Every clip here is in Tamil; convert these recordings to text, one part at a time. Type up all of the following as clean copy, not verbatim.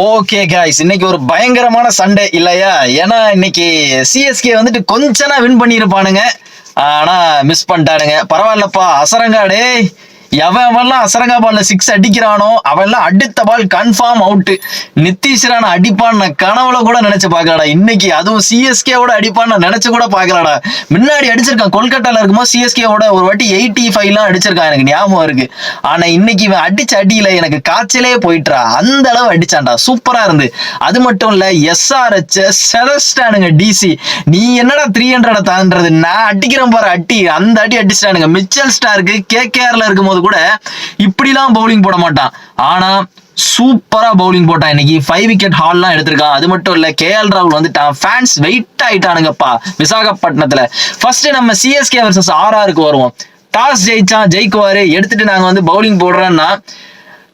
ஓகே காய்ஸ், இன்னைக்கு ஒரு பயங்கரமான சண்டே இல்லையா? ஏன்னா இன்னைக்கு சிஎஸ்கே வந்துட்டு கொஞ்சம் வின் பண்ணியிருப்பானுங்க. ஆனா மிஸ் பண்ணிட்டானுங்க. பரவாயில்லப்பா, அசரங்காடே எவன்லாம் அசரங்கா பால்ல 6 அடிக்கிறானோ அவன்லாம் அடுத்த பால் கன்ஃபார்ம் அவுட். நிதிஷ் ராணா அடிப்பான்னு கனவுல கூட நினைச்சு பாக்கலடா. இன்னைக்கு அதுவும் சிஎஸ்கேவோட அடிப்பான்னு நினைச்சு கூட பாக்கலடா. முன்னாடி அடிச்சிருக்கான் கொல்கட்டால இருக்கும்போது சிஎஸ்கேவோட ஒரு வாட்டி 85 அடிச்சிருக்கான், எனக்கு ஞாபகம் இருக்கு. ஆனா இன்னைக்கு இவன் அடிச்ச அடியில எனக்கு காய்ச்சலே போயிட்டா. அந்த அளவு அடிச்சான்டா, சூப்பரா இருந்து. அது மட்டும் இல்ல, எஸ்ஆர்எச் செதஸ்டானுங்க டிசி. நீ என்னடா 300 தாண்டது, நான் அடிக்கிறேன் பாரு அடி. அந்த அடி அடிச்சிட்டானுங்க. மிச்சல் ஸ்டார்க்கு கேகேஆர்ல இருக்கும்போது கூட இப்படிலாம் பவுலிங் போட மாட்டான். ஆனா சூப்பரா பவுலிங் போட்டான். இன்னைக்கு 5 விக்கெட் ஹால்லாம் எடுத்திருக்கான். அது மட்டும் இல்ல, கேஎல் ராகுல் வந்துட்டான். ஃபேன்ஸ் வெயிட் ஆயிட்டானுங்கப்பா விசாகப்பட்டினத்துல. ஃபர்ஸ்ட் நம்ம சிஎஸ்கே வர்சஸ் ஆர்ஆருக்கு வருவோம். டாஸ் ஜெயிக்குவாரு எடுத்துட்டு நாங்க வந்து பவுலிங் போடுறோம்னா,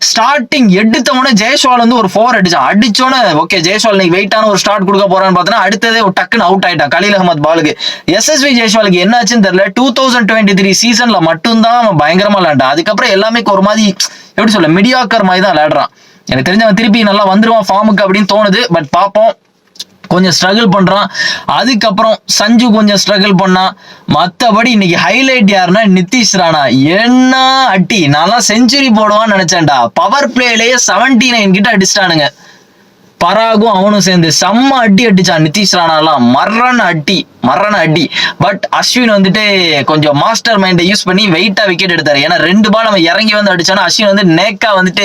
ஸ்டார்டிங் எடுத்தவொடனே ஜெயஸ்வால் வந்து ஒரு 4 அடிச்சான். அடிச்சோன்னே ஓகே ஜெயஸ்வால் நீங்க வெயிட்டான ஒரு ஸ்டார்ட் கொடுக்க போறான்னு பார்த்தா அடுத்ததே ஒரு டக்குன்னு அவுட் ஆயிட்டான் கலீல் அகமது பாலுக்கு. எஸ்எஸ்வி ஜெயஸ்வாலுக்கு என்னாச்சுன்னு தெரியல. 2023 சீசன்ல மட்டும்தான் அவன் பயங்கரமா விளையாண்டான். அதுக்கப்புறம் எல்லாமே ஒரு மாதிரி எப்படி சொல்ல மீடியாக்கர் மாதிரி தான் விளையாடுறான். எனக்கு தெரிஞ்ச அவன் திருப்பி நல்லா வந்துருவான் ஃபார்முக்கு அப்படின்னு தோணுது. பட் பார்ப்போம். கொஞ்சம் ஸ்ட்ரகிள் பண்றான். அதுக்கப்புறம் சஞ்சு கொஞ்சம் ஸ்ட்ரகிள் பண்ணான். மற்றபடி இன்னைக்கு ஹைலைட் யாருன்னா நிதிஷ் ராணா. என்ன அட்டி, நான் செஞ்சுரி போடுவான்னு நினைச்சேன்டா. பவர் பிளேலேயே 79 கிட்ட அடிச்சிட்டானுங்க. பராகும் அவனும் சேர்ந்து செம்ம அடி அடிச்சான். நிதிஷ் ராணாலாம் மரண அடி. பட் அஸ்வின் வந்துட்டு கொஞ்சம் மாஸ்டர் மைண்டை யூஸ் பண்ணி வெயிட்டா விக்கெட் எடுத்தாரு. ஏன்னா 2 பால் அவன் இறங்கி வந்து அடிச்சானா, அஸ்வின் வந்து நேக்கா வந்துட்டு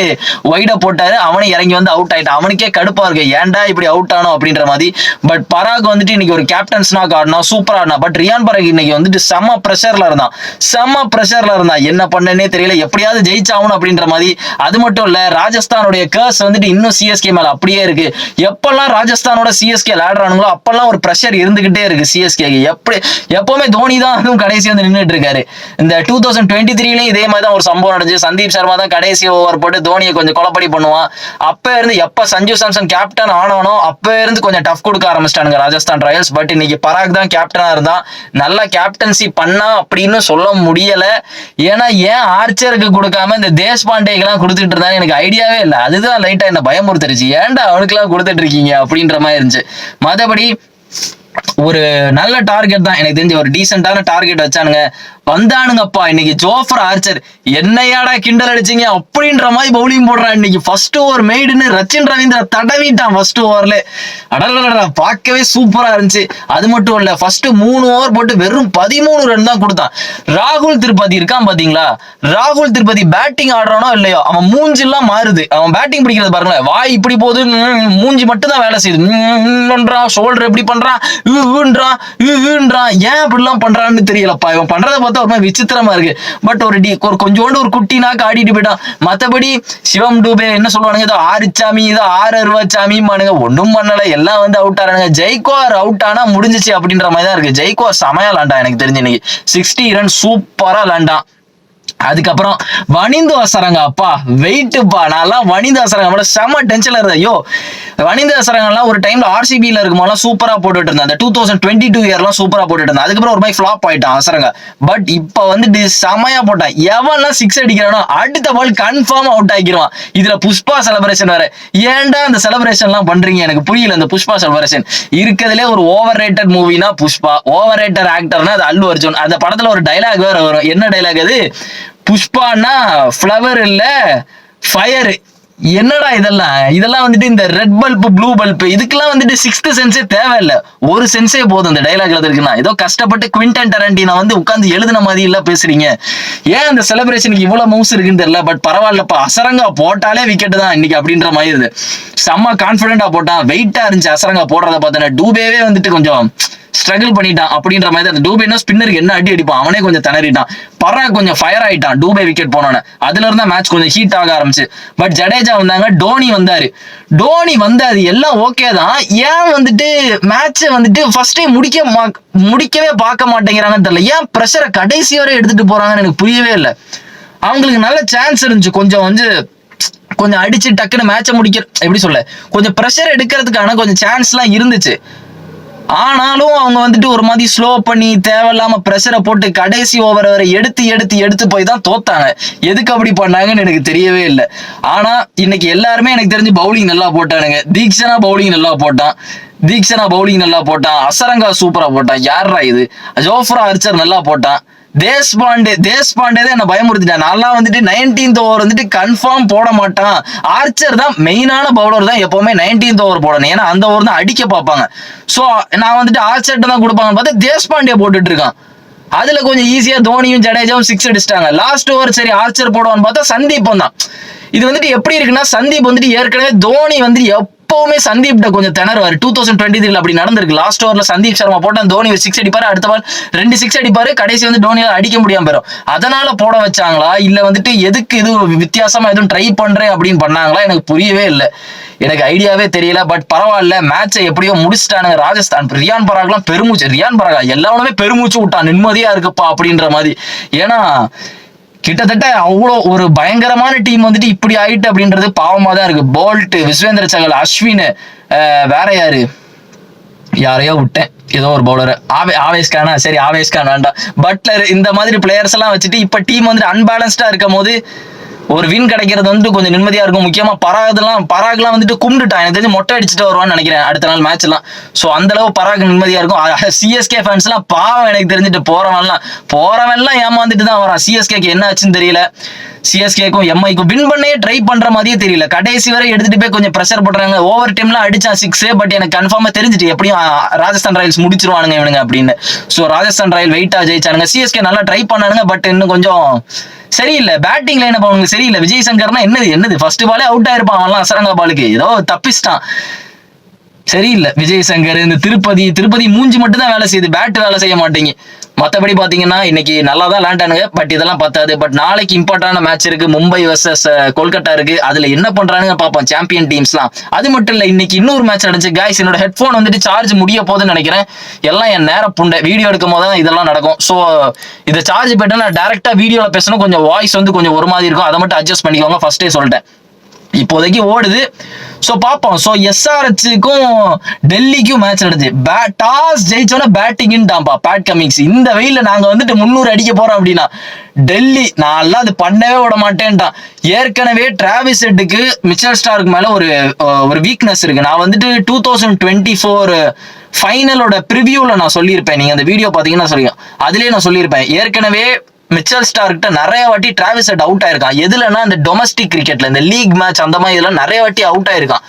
வைட போட்டாரு. அவனே இறங்கி வந்து அவுட் ஆயிட்டான். அவனுக்கே கடுப்பா இருக்கு, ஏன்டா இப்படி அவுட் ஆனோ அப்படின்ற மாதிரி. பட் பராக் வந்துட்டு இன்னைக்கு ஒரு கேப்டன்ஸ்னாக ஆடினா, சூப்பரா ஆடினா. பட் ரியான் பராக் இன்னைக்கு வந்துட்டு செம்ம ப்ரெஷர்ல இருந்தான். என்ன பண்ணனே தெரியல, எப்படியாவது ஜெயிச்சாகணும் அப்படின்ற மாதிரி. அது மட்டும் இல்ல, ராஜஸ்தானுடைய கர்ஸ் வந்துட்டு இன்னும் சிஎஸ்கே மேல அப்படியே இருக்கு. எப்பெல்லாம் ராஜஸ்தானோட சிஎஸ்கே விளையாடுறானுங்களோ அப்பெல்லாம் ஒரு பிரஷர் இருந்துகிட்டே இருக்கு சிஎஸ்கே. எப்பவுமே தோனி தான் அதுவும் கடைசி வந்து நின்றுட்டு இருக்காரு. இந்த 2023லயும் இதே மாதிரி தான் ஒரு சம்பவம் நடந்துச்சு. சந்தீப் சர்மா தான் கடைசி ஓவர் போட்டு தோனியை கொஞ்சம் கொலப்படி பண்ணுவான். அப்ப இருந்து எப்ப சஞ்சு சாம்சன் கேப்டன் ஆனவனோ அப்ப இருந்து கொஞ்சம் டஃப் கொடுக்க ஆரம்பிச்சிட்டானுங்க ராஜஸ்தான் ராயல்ஸ். பட் இன்னைக்கு பராக் தான் கேப்டனா இருந்தான். நல்லா கேப்டன்சி பண்ணா அப்படின்னு சொல்ல முடியல. ஏன்னா ஏன் ஆர்ச்சருக்கு கொடுக்காம இந்த தேஷ்பாண்டேக்கு எல்லாம் கொடுத்துட்டு இருந்தாங்க எனக்கு ஐடியாவே இல்லை. அதுதான் லைட்டா என்ன பயமுறுத்துருச்சு. ஏன்டா அவனுக்கு எல்லாம் கொடுத்துட்டு இருக்கீங்க அப்படின்ற மாதிரி இருந்துச்சு. மற்றபடி ஒரு நல்ல டார்கெட் தான், எனக்கு தெரிஞ்ச ஒரு டீசென்டான டார்கெட் வச்சானுங்க. வந்தானுங்கப்பா இன்னைக்கு ஜோஃபர் ஆர்ச்சர். என்னையாடா கிண்டல் அடிச்சிங்க அப்படின்ற மாதிரி பவுலிங் போடுறான். இன்னைக்கு ஃபர்ஸ்ட் ஓவர் மெய்டுன்னு ரச்சின் ரவீந்திரா தடவிட்டான் ஃபர்ஸ்ட் ஓவர்ல. அடடா பார்க்கவே சூப்பரா இருந்துச்சு. அது மட்டும் இல்ல, ஃபர்ஸ்ட் 3 ஓவர் போட்டு வெறும் 13 ரன் தான் கொடுத்தான். ராகுல் திருப்பதி இருக்கான் பாத்தீங்களா, ராகுல் திருப்பதி பேட்டிங் ஆடுறானோ இல்லையோ அவன் மூஞ்சிலாம் மாறுது. அவன் பேட்டிங் பிடிக்கிறது பாருங்களேன், வாய் இப்படி போகுது, மூஞ்சி மட்டும் தான் வேலை செய்யுது. ஷோல்டர் எப்படி பண்றான், ஏன் அப்படிலாம் பண்றான்னு தெரியலப்பா. இவன் பண்றதை பார்த்தா ஒரு மாதிரி விசித்திரமா இருக்கு. பட் ஒரு கொஞ்சோண்டு ஒரு குட்டினாக்கு ஆடிட்டு போயிட்டான். மத்தபடி சிவம் டூபே என்ன சொல்லுவானுங்க, இதோ ஆறுச்சாமி, இதோ 6 அருவாச்சாமி ஒன்னும் பண்ணல, எல்லாம் வந்து அவுட் ஆறானுங்க. ஜெய்கோர் அவுட் ஆனா முடிஞ்சிச்சு அப்படின்ற மாதிரி தான் இருக்கு. ஜெய்கோர் செமையா லாண்டா, எனக்கு தெரிஞ்சு இன்னைக்கு 60 ரன் சூப்பரா லாண்டான். அதுக்கப்புறம் வனிந்து அசரங்க, அப்பா வெயிட்டுப்பா. நான்லாம் வனிந்து அசரங்க செம்ம டென்ஷன்ல இருந்தேன். ஐயோ, வனிந்து அசரங்கெல்லாம் ஒரு டைம்ல ஆர்சிபில இருக்கும்போது சூப்பரா போட்டுட்டு இருந்தான். அந்த 2022 இயர்லாம் சூப்பரா போட்டுட்டு இருந்தான். அதுக்கப்புறம் ஒரு மாதிரி ஃபிளாப் ஆயிட்டான் அசரங்க. பட் இப்ப வந்துட்டு செமையா போட்டான். எவன்லாம் 6 அடிக்கிறானோ அடுத்த பால் கன்ஃபார்ம் அவுட் ஆகிடுவான். இதுல புஷ்பா செலிப்ரேஷன் வேற. ஏன்டா அந்த செலிப்ரேஷன் எல்லாம் பண்றீங்க எனக்கு புரியல. அந்த புஷ்பா செலிப்ரேஷன் இருக்கிறதுலே ஒரு ஓவர் ரேட்டட் மூவினா புஷ்பா, ஓவர் ரேட்டட் ஆக்டர்னா அது அல்லு அர்ஜுன். அந்த படத்துல ஒரு டைலாக் வேற வரும். என்ன டைலாக் அது, புஷ்பானா ஃப்ளவர் இல்ல ஃபயர். என்னடா இதெல்லாம் வந்துட்டு இந்த ரெட் பல்ப் ப்ளூ பல்ப் இதுக்கெல்லாம் வந்துட்டு 6th சென்ஸே தேவையில்லை. ஒரு சென்ஸே போதும் இந்த டைலாக்ல இருக்குன்னா. ஏதோ கஷ்டப்பட்டு குவிண்டன் டரண்டினோ வந்து உட்காந்து எழுதின மாதிரி இல்ல பேசுறீங்க. ஏன் அந்த செலிப்ரேஷனுக்கு இவ்வளவு மவுஸ் இருக்குன்னு தெரியல. பட் பரவாயில்லப்பா, அசரங்கா போட்டாலே விக்கெட் தான் இன்னைக்கு அப்படின்ற மாதிரி இருக்கு. செம்ம கான்பிடண்டா போட்டான். வெயிட்டா இருந்துச்சு அசரங்கா போடுறத பார்த்தேன். டூபேவே வந்துட்டு கொஞ்சம் ஸ்ட்ரகிள் பண்ணிட்டான் அப்படின்ற மாதிரி. அந்த டூபேனா ஸ்பின்னருக்கு என்ன அடி அடிப்பான், அவனே கொஞ்சம் திணறிட்டான். பராக் கொஞ்சம் ஃபயர் ஆயிட்டான் டூபே விக்கெட் போனோன்னு. அதுல இருந்தா மேட்ச் கொஞ்சம் ஹீட் ஆக ஆரம்பிச்சு. பட் ஜடேஜா வந்தாங்க, டோனி வந்தாரு, எல்லாம் ஓகே தான். ஏன் வந்துட்டு மேட்சை வந்துட்டு ஃபர்ஸ்ட் டைம் முடிக்கவே பார்க்க மாட்டேங்கிறாங்கன்னு தெரியல. ஏன் பிரஷரை கடைசி வரை எடுத்துட்டு போறாங்கன்னு எனக்கு புரியவே இல்லை. அவங்களுக்கு நல்ல சான்ஸ் இருந்துச்சு, கொஞ்சம் அடிச்சு டக்குன்னு மேட்சை முடிக்க எப்படி சொல்ல, கொஞ்சம் ப்ரெஷர் எடுக்கிறதுக்கான கொஞ்சம் சான்ஸ் எல்லாம் இருந்துச்சு. ஆனாலும் அவங்க வந்துட்டு ஒரு மாதிரி ஸ்லோ பண்ணி தேவையில்லாம பிரஷரை போட்டு கடைசி ஓவர் வரை எடுத்து போய் தான் தோத்தாங்க. எதுக்கு அப்படி பண்ணாங்கன்னு எனக்கு தெரியவே இல்லை. ஆனா இன்னைக்கு எல்லாருமே எனக்கு தெரிஞ்சு பவுலிங் நல்லா போட்டானுங்க. தீக்ஷனா பவுலிங் நல்லா போட்டான். அசரங்கா சூப்பரா போட்டான். யாரா இது? ஜோஃப்ரா ஆர்ச்சர் நல்லா போட்டான். தேஷ்பாண்டே தான் என்ன பயமுறுத்திட்டான். நல்லா வந்துட்டு 19th ஓவர் வந்துட்டு கன்ஃபார்ம் போட மாட்டான். ஆர்ச்சர் தான் மெயினான பவுலர் தான் எப்பவுமே 19th ஓவர் போடணும். ஏன்னா அந்த ஓவர் தான் அடிக்க பார்ப்பாங்க. ஸோ நான் வந்துட்டு ஆர்ச்சர்ட்ட தான் கொடுப்பாங்க பார்த்தா தேஷ்பாண்டே போட்டுட்டு இருக்கான். அதுல கொஞ்சம் ஈஸியா தோனியும் ஜடேஜாவும் 6 அடிச்சிட்டாங்க. லாஸ்ட் ஓவர் சரி ஆர்ச்சர் போடுவான்னு பார்த்தா சந்தீப் தான். இது வந்துட்டு எப்படி இருக்குன்னா, சந்தீப் வந்துட்டு ஏற்கனவே தோனி வந்து எப்பவுமே சந்தீப்ட கொஞ்சம் திணறுவாரு. 2023 அப்படி நடந்திருக்கு. லாஸ்ட் ஓவர்ல சந்தீப் சர்மா போட்டா தோனி 6 அடிப்பாரு, அடுத்த பால் 2 6 அடிப்பாரு, கடைசி வந்து தோனியால அடிக்க முடியாம போயிடும். அதனால போட வச்சாங்களா இல்ல வந்துட்டு எதுக்கு இது வித்தியாசமா எதுவும் ட்ரை பண்றேன் அப்படின்னு பண்ணாங்களா எனக்கு புரியவே இல்லை. எனக்கு ஐடியாவே தெரியல. பட் பரவாயில்ல, மேட்சை எப்படியோ முடிச்சுட்டானுங்க ராஜஸ்தான். ரியான் பராக்லாம் பெருமூச்சு. ரியான் பராக் எல்லாமே பெருமூச்சு விட்டான். நிம்மதியா இருக்குப்பா அப்படின்ற மாதிரி. ஏன்னா கிட்டத்தட்ட அவ்வளோ ஒரு பயங்கரமான டீம் வந்துட்டு இப்படி ஆயிட்டு அப்படின்றது பாவமா தான் இருக்கு. போல்ட், விஸ்வேந்திர சகல், அஸ்வின், வேற யாரையோ விட்டேன், ஏதோ ஒரு பவுலர், ஆவேஸ் கானா. சரி ஆவேஸ் கான் வேண்டாம். பட்லர், இந்த மாதிரி பிளேயர்ஸ் எல்லாம் வச்சுட்டு இப்ப டீம் வந்துட்டு அன்பேலன்ஸ்டா இருக்கும் போது ஒரு வின் கிடைக்கிறது வந்துட்டு கொஞ்சம் நிம்மதியா இருக்கும். முக்கியமா பராக்லாம் வந்துட்டு கும்பிட்டுட்டான். எனக்கு தெரிஞ்சு மொட்டை அடிச்சுட்டு வருவான்னு நினைக்கிறேன் அடுத்த நாள் மேட்ச் எல்லாம். ஸோ அந்த அளவு பராக் நிம்மதியா இருக்கும். சிஎஸ்கே ஃபேன்ஸ் எல்லாம் பாவம் எனக்கு தெரிஞ்சுட்டு போறவன்லாம் ஏமாந்துட்டு தான் வரான். சிஎஸ்கேக்கு என்ன ஆச்சுன்னு தெரியல. சிஎஸ்கேக்கும் எம்ஐக்கும் வின் பண்ணே ட்ரை பண்ற மாதிரியே தெரியல. கடைசி வரை எடுத்துட்டு போய் கொஞ்சம் ப்ரெஷர் போடுறாங்க. ஓவர் டைம்ல அடிச்சா 6. பட் எனக்கு கன்ஃபார்மா தெரிஞ்சுட்டு எப்படியும் ராஜஸ்தான் ராயல்ஸ் முடிச்சிருவானுங்க இவனுங்க அப்படின்னு. ஸோ ராஜஸ்தான் ராயல் வெயிட்டா ஜெயிச்சானுங்க. சிஎஸ்கே நல்லா ட்ரை பண்ணானுங்க. பட் இன்னும் கொஞ்சம் சரியில்லை. பேட்டிங்ல என்ன பண்ணுங்க சரியில்லை. விஜய் சங்கர்னா என்னது ஃபர்ஸ்ட் பாலே அவுட் ஆயிருப்பான். அவன்லாம் அசரங்கா பாலுக்கு ஏதோ தப்பிச்சிட்டான். சரியில்லை விஜய் சங்கர். இந்த திருப்பதி மூஞ்சி மட்டும் தான் வேலை செய்யுது, பேட் வேலை செய்ய மாட்டேங்க. மற்றபடி பாத்தீங்கன்னா இன்னைக்கு நல்லா தான் லேண்டானுங்க. பட் இதெல்லாம் பத்தாது. பட் நாளைக்கு இம்பார்ட்டன்டான மேட்ச் இருக்கு. மும்பை வர்சஸ் கொல்கத்தா இருக்கு. அதுல என்ன பண்றானுங்க பார்ப்போம், சாம்பியன் டீம்ஸ்லாம். அது மட்டும் இல்ல, இன்னைக்கு இன்னொரு மேட்ச் நடந்துச்சு கைஸ். என்னோட ஹெட்போன் வந்துட்டு சார்ஜ் முடிய போகுதுன்னு நினைக்கிறேன். எல்லாம் என் நேரம் புண்டை. வீடியோ எடுக்கும் போது தான் இதெல்லாம் நடக்கும். ஸோ இதை சார்ஜ் போயிட்டா நான் டேரக்டா வீடியோல பேசணும். கொஞ்சம் வாய்ஸ் வந்து கொஞ்சம் ஒரு மாதிரி இருக்கும். அதை மட்டும் அட்ஜஸ்ட் பண்ணிக்கோங்க. ஃபர்ஸ்டே சொல்லிட்டேன். இப்போதைக்கு ஓடுது. ஸோ பார்ப்போம். ஸோ எஸ்ஆர்ஹெச்சுக்கும் டெல்லிக்கும் மேட்ச் நடந்துச்சு. டாஸ் ஜெயிச்சோன்னா பேட்டிங்ன்ட்டாம்பா பேட் கமிங்ஸ். இந்த வெயில நாங்க வந்துட்டு 300 அடிக்க போறோம் அப்படின்னா டெல்லி நான் அது பண்ணவே விட மாட்டேன்ட்டான். ஏற்கனவே டிராவிஸ் ஹெட்டுக்கு மிச்சல் ஸ்டார்க்கு மேல ஒரு வீக்னஸ் இருக்கு. நான் வந்துட்டு 2024 ஃபைனலோட ப்ரிவியூல நான் சொல்லியிருப்பேன். நீங்க அந்த வீடியோ பாத்தீங்கன்னா சொல்லியும் அதுலயே நான் சொல்லியிருப்பேன். ஏற்கனவே மிச்சல் ஸ்டார்க்கிட்ட நிறைய வாட்டி டிராவிஸ் ஹெட் அவுட் ஆயிருக்கான். எதுலன்னா இந்த டொமஸ்டிக் கிரிக்கெட்ல இந்த லீக் மேட்ச் அந்த மாதிரி இதெல்லாம் நிறைய வாட்டி அவுட் ஆயிருக்கான்.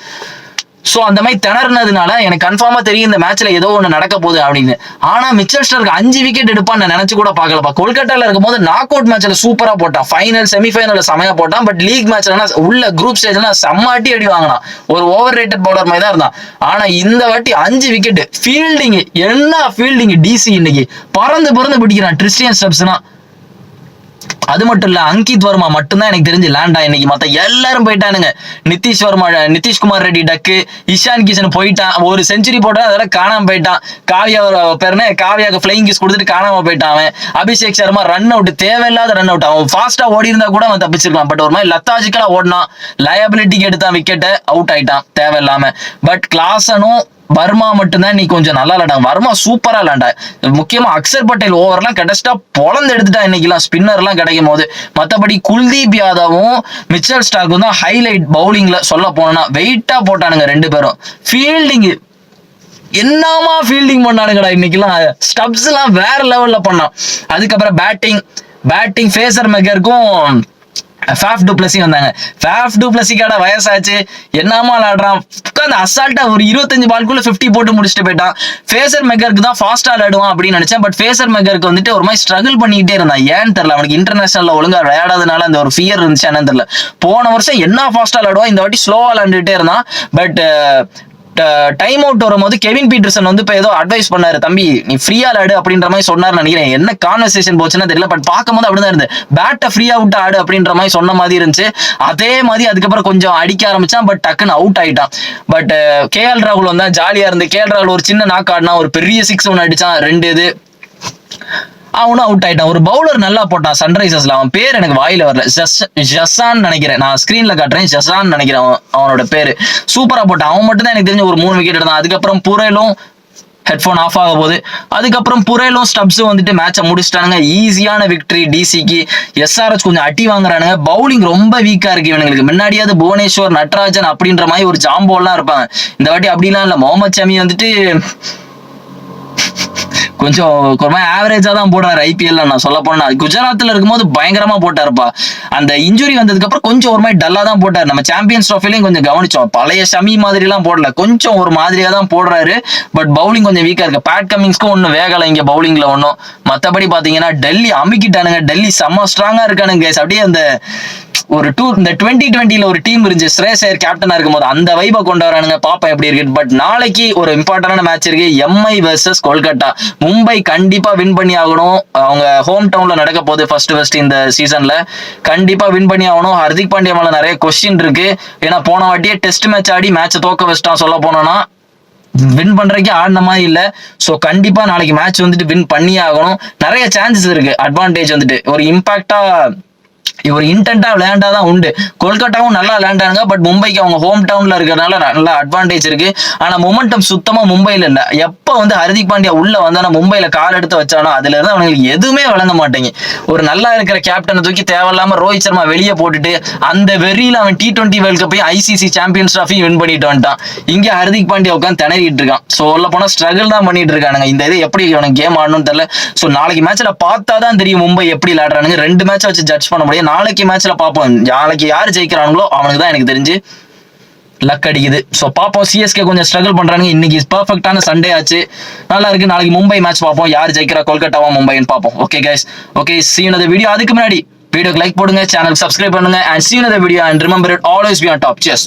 ஸோ அந்த மாதிரி திணறினதுனால எனக்கு கன்ஃபார்மா தெரியும் இந்த மேட்ச்ல ஏதோ ஒன்று நடக்க போகுது அப்படின்னு. ஆனா மிச்சல் ஸ்டார்க்கு 5 விக்கெட் எடுப்பான்னு நான் நினைச்சு கூட பார்க்கலப்பா. கொல்கட்டால இருக்கும் போது நாக் அவுட் மேட்ச்ல சூப்பரா போட்டான். ஃபைனல் செமிஃபைனல்ல செமையா போட்டான். பட் லீக் மேட்ச்ல உள்ள குரூப் ஸ்டேஜ்ல செம்மாட்டி அடி வாங்கினான். ஒரு ஓவர் ரேட்டட் பவுலர் மாதிரி தான் இருந்தான். ஆனா இந்த வாட்டி 5 விக்கெட். ஃபீல்டிங் என்ன ஃபீல்டிங் டிசி இன்னைக்கு பறந்து பிடிக்கிறான். கிறிஸ்டியன் ஸ்டெப்ஸ்னா அது மட்டும் இல்ல, அங்கித் வர்மா மட்டும்தான் எனக்கு தெரிஞ்சு லேண்டா இன்னைக்கு. மத்த எல்லாரும் போயிட்டானுங்க. நிதிஷ்குமார் ரெட்டி டக்கு, இஷான் கிஷன் போயிட்டான். ஒரு செஞ்சுரி போட்டா அதெல்லாம் காணாம போயிட்டான். காவியாவுக்கு ஃபிளைங் கிஸ் கொடுத்துட்டு காணாம போயிட்டான் அவன். அபிஷேக் சர்மா ரன் அவுட், தேவையில்லாத ரன் அவுட். அவன் ஃபாஸ்டா ஓடி இருந்தா கூட அவன் தப்பிச்சிருக்கலாம். பட் ஒரு மாதிரி லத்தாஜிக்கலா ஓடினான். லயபிலிட்டிக்கு எடுத்தான் விக்கெட்டை, அவுட் ஆயிட்டான் தேவையில்லாம. பட் கிளாசனும் வர்மா மட்டும்தான் நீ கொஞ்சம் நல்லா விளாண்டாங்க. வர்மா சூப்பரா விளாண்டா. முக்கியமா அக்சர் பட்டேல் ஓவர்லாம் கடைசியா பொழந்து எடுத்துட்டா இன்னைக்கெல்லாம் ஸ்பின்னர் எல்லாம் கிடைக்கும் போது. மற்றபடி குல்தீப் யாதவும் மிச்சல் ஸ்டார்க்கும் தான் ஹைலைட் பவுலிங்ல சொல்ல போனா. வெயிட்டா போட்டானுங்க 2 பேரும். ஃபீல்டிங் என்னமா ஃபீல்டிங் பண்ணானுங்கடா இன்னைக்கெல்லாம். ஸ்டப்ஸ் எல்லாம் வேற லெவல்ல பண்ணான். அதுக்கப்புறம் பேட்டிங் ஃபேசர் மெக்கருக்கும் ஃபேஃப் டு பிளஸி வந்தாங்க. ஃபேஃப் டு பிளஸிக்கான வயசாச்சு, என்னமா விளையாடுறான். உட்காந்து அசால்ட்டா ஒரு 25 பால்குள்ள 50 போட்டு முடிச்சுட்டு போயிட்டான். ஃபேசர் மெக்கருக்கு தான் ஃபாஸ்டா விளையாடுவான் அப்படின்னு நினைச்சேன். பட் ஃபேசர் மெக்கருக்கு வந்துட்டு ஒரு மாதிரி ஸ்ட்ரகிள் பண்ணிக்கிட்டே இருந்தான். ஏன்னு தெரியல, அவனுக்கு இன்டர்நேஷனல்ல ஒழுங்கா விளையாடாதனால அந்த ஒரு ஃபியர் இருந்துச்சு என்னன்னு தெரியல. போன வருஷம் என்ன ஃபாஸ்டா விளையாடுவான், இந்த வாட்டி ஸ்லோவா விளையாண்டுட்டே இருந்தான். பட் டைம் அவுட் வரும்போது கெவின் பீட்டர்சன் வந்து இப்போ ஏதோ அட்வைஸ் பண்ணாரு, தம்பி நீ ஃப்ரீயா ஆடு அப்படின்ற மாதிரி சொன்னார் நினைக்கிறேன். என்ன கான்வர்சேஷன் போச்சுன்னா தெரியல. பட் பார்க்கும்போது அப்படிதான் இருந்து பேட்டை ஃப்ரீயா விட்டு ஆடு அப்படின்ற மாதிரி சொன்ன மாதிரி இருந்துச்சு. அதே மாதிரி அதுக்கப்புறம் கொஞ்சம் அடிக்க ஆரம்பிச்சான். பட் டக்குன்னு அவுட் ஆயிட்டான். பட் கேஎல் ராகுல் வந்தா ஜாலியா இருந்து. கேஎல் ராகுல் ஒரு சின்ன நாக் ஆடினா, ஒரு பெரிய 6 ஒன்று அடிச்சான். 2 இது அவனும் அவுட் ஆயிட்டான். ஒரு பவுலர் நல்லா போட்டான் சன்ரைசர்ஸ்ல. அவன் பேர் எனக்கு வாயில வரல. ஜசான் நினைக்கிறேன். நான் ஸ்கிரீன்ல காட்டுறேன். ஜசான் நினைக்கிறேன் அவனோட பேரு. சூப்பரா போட்டான். அவன் மட்டும் தான் எனக்கு தெரிஞ்ச ஒரு 3 விக்கெட் எடுத்தான். அதுக்கப்புறம் புரேலும் ஹெட்ஃபோன் ஆஃப் ஆக போகுது. அதுக்கப்புறம் புரேலும் ஸ்டப்ஸும் வந்துட்டு மேட்சை முடிச்சிட்டானுங்க. ஈஸியான விக்டரி டிசிக்கு. எஸ்ஆர்எச் கொஞ்சம் அட்டி வாங்குறானுங்க. பவுலிங் ரொம்ப வீக்கா இருக்கு இவங்களுக்கு. முன்னாடியாவது புவனேஸ்வர், நட்ராஜன் அப்படின்ற மாதிரி ஒரு ஜாம்போலாம் இருப்பாங்க. இந்த வாட்டி அப்படிலாம் இல்லை. முகமது ஷமி வந்துட்டு கொஞ்சம் ஒரு மாதிரி ஆவரேஜா தான் போடுறாரு ஐபிஎல்ல. நான் சொல்ல போனா குஜராத்ல இருக்கும்போது பயங்கரமா போட்டாருப்பா. அந்த இன்ஜுரி வந்ததுக்கு அப்புறம் கொஞ்சம் ஒரு மாதிரி டல்லா தான் போட்டாரு. நம்ம சாம்பியன்ஸ் ட்ரோஃபிலையும் கொஞ்சம் கவனிச்சோம். பழைய ஷமி மாதிரி எல்லாம் போடல, கொஞ்சம் ஒரு மாதிரியா தான் போடுறாரு. பட் பவுலிங் கொஞ்சம் வீக்கா இருக்கு. பேட் கமிங்ஸ்க்கும் ஒன்னும் வேகலை இங்க பவுலிங்ல ஒன்னும். மத்தபடி பாத்தீங்கன்னா டெல்லி அமுக்கிட்டானுங்க. டெல்லி செம்ம ஸ்ட்ராங்கா இருக்கானுங்க. அப்படியே அந்த ஒரு இந்த 2020ல ஒரு டீம் இருந்துச்சு, ஸ்ரேயஸ் ஐயர் கேப்டனா இருக்கும்போது அந்த வைபை கொண்டு வரானுங்க. பாப்பா எப்படி இருக்கு. பட் நாளைக்கு ஒரு இம்பார்ட்டன்டான மேட்ச் இருக்கு. Mi versus Kolkata. மும்பை கண்டிப்பா வின் பண்ணி ஆகணும். அவங்க ஹோம் டவுன்ல நடக்க போகுது ஃபர்ஸ்ட் இந்த சீசன்ல. கண்டிப்பா வின் பண்ணி ஆகணும். ஹர்திக் பாண்டியா மேல நிறைய கொஸ்டின் இருக்கு. ஏன்னா போன வாட்டியே டெஸ்ட் மேட்ச் ஆடி மேட்சை தோக்க வச்சிட்டான். சொல்ல போனோம்னா வின் பண்றதுக்கே ஆடின மாதிரி இல்ல. சோ கண்டிப்பா நாளைக்கு மேட்ச் வந்துட்டு வின் பண்ணி ஆகணும். நிறைய சான்சஸ் இருக்கு. அட்வான்டேஜ் வந்துட்டு ஒரு இம்பாக்டா ஒரு இன்டென்டா விளையாண்டாதான் உண்டு. கொல்கட்டாவும் நல்லா விளையாண்டாங்க. பட் மும்பைக்கு அவங்க ஹோம் டவுன்ல இருக்கிறதுனால நல்ல அட்வான்டேஜ் இருக்கு. ஆனா மொமெண்டம் சுத்தமா மும்பைல இல்ல. எப்ப வந்து ஹர்திக் பாண்டியா உள்ள வந்தானா மும்பைல கால் எடுத்து வச்சானோ அதுல இருந்து அவங்களுக்கு எதுவுமே வழங்க மாட்டேங்க. ஒரு நல்லா இருக்கிற கேப்டனை தூக்கி தேவையில்லாம ரோஹித் சர்மா வெளியே போட்டுட்டு அந்த வெறியில அவன் T20 வேர்ல்ட் கப்பையும் ஐசிசி சாம்பியன்ஸ் டிராஃபியும் வின் பண்ணிட்டு வந்துட்டான். இங்க ஹர்திக் பாண்டியா உட்காந்து திணறிட்டு இருக்கான். சோ உள்ள போனா ஸ்ட்ரகிள் தான் பண்ணிட்டு இருக்கானுங்க. இந்த இது எப்படி அவனுக்கு கேம் ஆடணும்னு தெரியல. சோ நாளைக்கு மேட்ச்ல பார்த்தாதான் தெரியும் மும்பை எப்படி விளையாடுறானுங்க. 2 மேட்சை வச்சு ஜட்ஜ் பண்ண முடியும். நாளைக்கு மேட்ச்ல பார்ப்போம். நாளைக்கு யாரு ஜெயிக்கிறாங்களோ அவனுக்கு தான் எனக்கு தெரிஞ்சு லக் அடிக்குது. ஸோ பார்ப்போம். சிஎஸ்கே கொஞ்சம் ஸ்ட்ரகிள் பண்றாங்க. இன்னைக்கு பர்ஃபெக்டான சண்டே ஆச்சு, நல்லா இருக்கு. நாளைக்கு மும்பை மேட்ச் பார்ப்போம். யார் ஜெயிக்கிறா, கொல்கட்டாவா மும்பைன்னு பார்ப்போம். Okay guys, okay, see you in the video. அதுக்கு முன்னாடி வீடியோக்கு லைக் போடுங்க, சேனல் சப்ஸ்கிரைப் பண்ணுங்க, and see you in the video, and remember it, always be on top. Cheers.